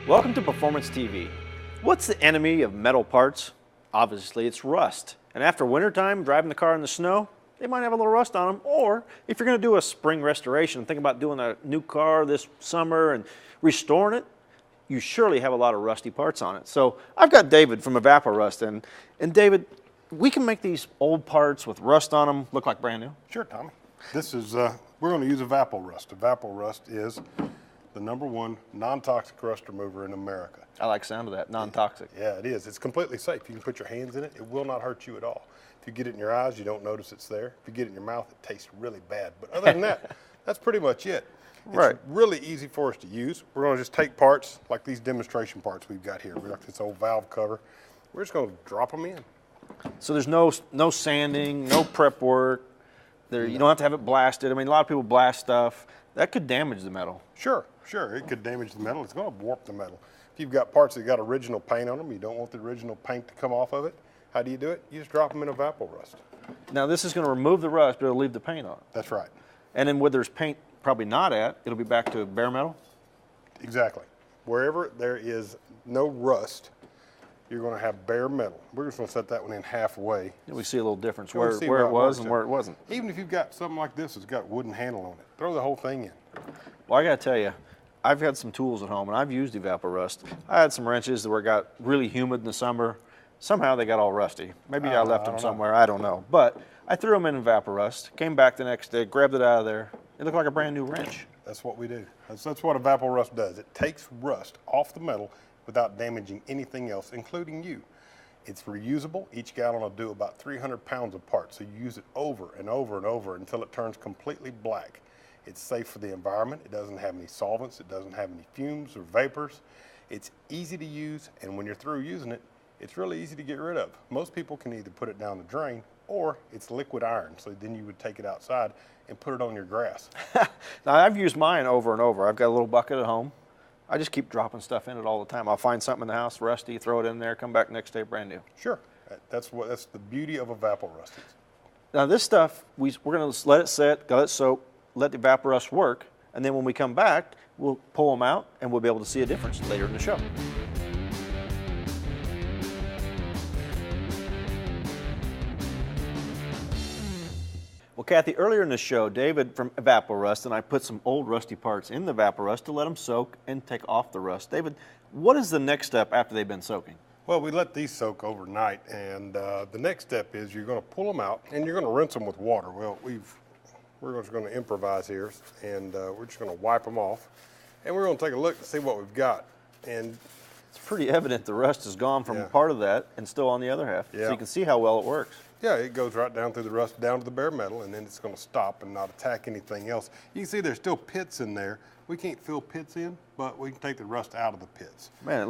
Welcome to Performance TV. What's the enemy of metal parts? Obviously, it's rust. And after wintertime, driving the car in the snow, they might have a little rust on them. Or if you're going to do a spring restoration, think about doing a new car this summer and restoring it, you surely have a lot of rusty parts on it. So I've got David from Evapo Rust, and David, we can make these old parts with rust on them look like brand new. Sure, Tommy. This is, we're going to use Evapo Rust. Evapo Rust is the #1 non-toxic rust remover in America. I like the sound of that, non-toxic. Yeah, it is. It's completely safe. You can put your hands in it. It will not hurt you at all. If you get it in your eyes, you don't notice it's there. If you get it in your mouth, it tastes really bad. But other than that, that's pretty much it. It's right. Really easy for us to use. We're going to just take parts like these demonstration parts we've got here. We got this old valve cover. We're just going to drop them in. So there's no sanding, no prep work. You don't have to have it blasted. I mean, a lot of people blast stuff. That could damage the metal. Sure. It could damage the metal. It's going to warp the metal. If you've got parts that got original paint on them, you don't want the original paint to come off of it, how do you do it? You just drop them in Evapo Rust. Now this is going to remove the rust, but it'll leave the paint on. That's right. And then where there's paint probably not at, it'll be back to bare metal? Exactly. Wherever there is no rust, you're going to have bare metal. We're just going to set that one in halfway. Yeah, we see a little difference So where it was and where it wasn't. Even if you've got something like this that's got a wooden handle on it, throw the whole thing in. Well, I got to tell you, I've had some tools at home, and I've used Evapo Rust. I had some wrenches that were got really humid in the summer. Somehow they got all rusty. Maybe I left them somewhere, I don't know. But I threw them in Evapo Rust, came back the next day, grabbed it out of there. It looked like a brand new wrench. That's what we do. That's what Evapo Rust does. It takes rust off the metal without damaging anything else, including you. It's reusable. Each gallon will do about 300 pounds of parts, so you use it over and over and over until it turns completely black. It's safe for the environment. It doesn't have any solvents. It doesn't have any fumes or vapors. It's easy to use, and when you're through using it, it's really easy to get rid of. Most people can either put it down the drain, or it's liquid iron, so then you would take it outside and put it on your grass. Now, I've used mine over and over. I've got a little bucket at home. I just keep dropping stuff in it all the time. I'll find something in the house, rusty, throw it in there, come back next day, brand new. Sure. That's the beauty of Evapo Rust. Now this stuff, we're going to let it sit, let it soak, let the Evapo Rust work, and then when we come back, we'll pull them out and we'll be able to see a difference later in the show. Well, Kathy, earlier in the show, David from Evapo Rust and I put some old rusty parts in the Evapo Rust to let them soak and take off the rust. David, what is the next step after they've been soaking? Well, we let these soak overnight, and the next step is you're going to pull them out and you're going to rinse them with water. Well, we're just going to improvise here, and we're just going to wipe them off, and we're going to take a look and see what we've got. And it's pretty evident the rust is gone from part of that and still on the other half. Yeah. So you can see how well it works. Yeah, it goes right down through the rust, down to the bare metal, and then it's going to stop and not attack anything else. You can see there's still pits in there. We can't fill pits in, but we can take the rust out of the pits. Man,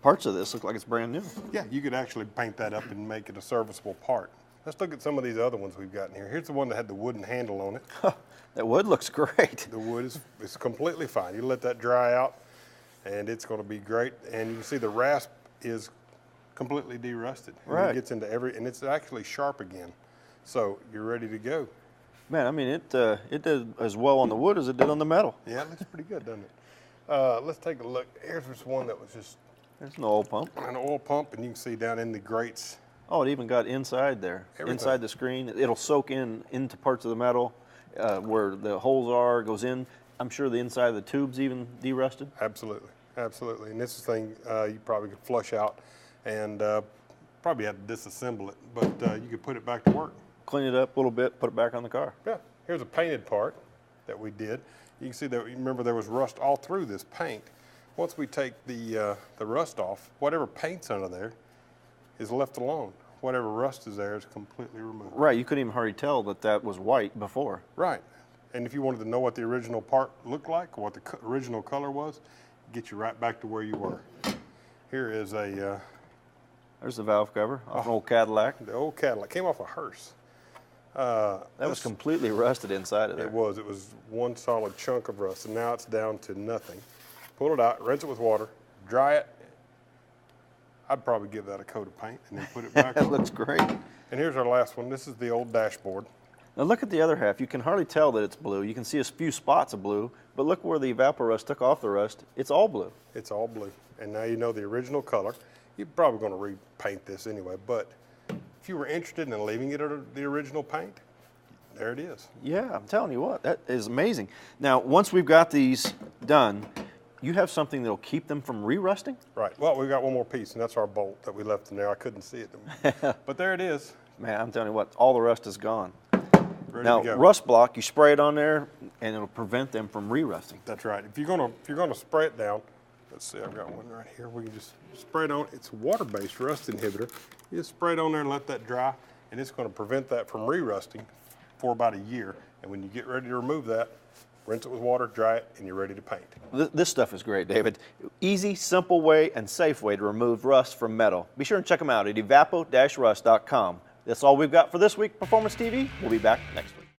parts of this look like it's brand new. Yeah, you could actually paint that up and make it a serviceable part. Let's look at some of these other ones we've got in here. Here's the one that had the wooden handle on it. That wood looks great. The wood is completely fine. You let that dry out, and it's going to be great. And you can see the rasp is completely derusted. Right. It gets into and it's actually sharp again. So you're ready to go. Man, I mean, it did as well on the wood as it did on the metal. Yeah, it looks pretty good, doesn't it? Let's take a look. Here's this one that was just... There's an oil pump. An oil pump, and you can see down in the grates. Oh, it even got inside there. Everything. Inside the screen. It'll soak into parts of the metal where the holes are, goes in. I'm sure the inside of the tube's even derusted. Absolutely, absolutely. And this thing you probably could flush out and probably have to disassemble it, but you could put it back to work. Clean it up a little bit, put it back on the car. Yeah, here's a painted part that we did. You can see that, remember there was rust all through this paint. Once we take the rust off, whatever paint's under there is left alone. Whatever rust is there is completely removed. Right, you couldn't even hardly tell that was white before. Right, and if you wanted to know what the original part looked like, or what the original color was, get you right back to where you were. Here is a... There's the valve cover off an old Cadillac. The old Cadillac, came off a hearse. That was completely rusted inside of there. It was one solid chunk of rust, and now it's down to nothing. Pull it out, rinse it with water, dry it. I'd probably give that a coat of paint and then put it back That on. looks great. And here's our last one. This is the old dashboard. Now look at the other half. You can hardly tell that it's blue. You can see a few spots of blue, But look where the Evapo Rust took off the rust. It's all blue. It's all blue. And now you know the original color. You're probably going to repaint this anyway, but if you were interested in leaving it the original paint, there it is. Yeah, I'm telling you what, that is amazing. Now, once we've got these done, you have something that'll keep them from re-rusting? Right. Well, we've got one more piece, and that's our bolt that we left in there. I couldn't see it. But there it is. Man, I'm telling you what, all the rust is gone. Ready Now, to go. rust block, you spray it on there, and it'll prevent them from re-rusting. That's right. If you're gonna spray it down, let's see, I've got one right here. We can just spray it on. It's a water-based rust inhibitor. You just spray it on there and let that dry, and it's going to prevent that from re-rusting for about a year. And when you get ready to remove that, rinse it with water, dry it, and you're ready to paint. This stuff is great, David. Easy, simple way, and safe way to remove rust from metal. Be sure and check them out at evapo-rust.com. That's all we've got for this week, Performance TV. We'll be back next week.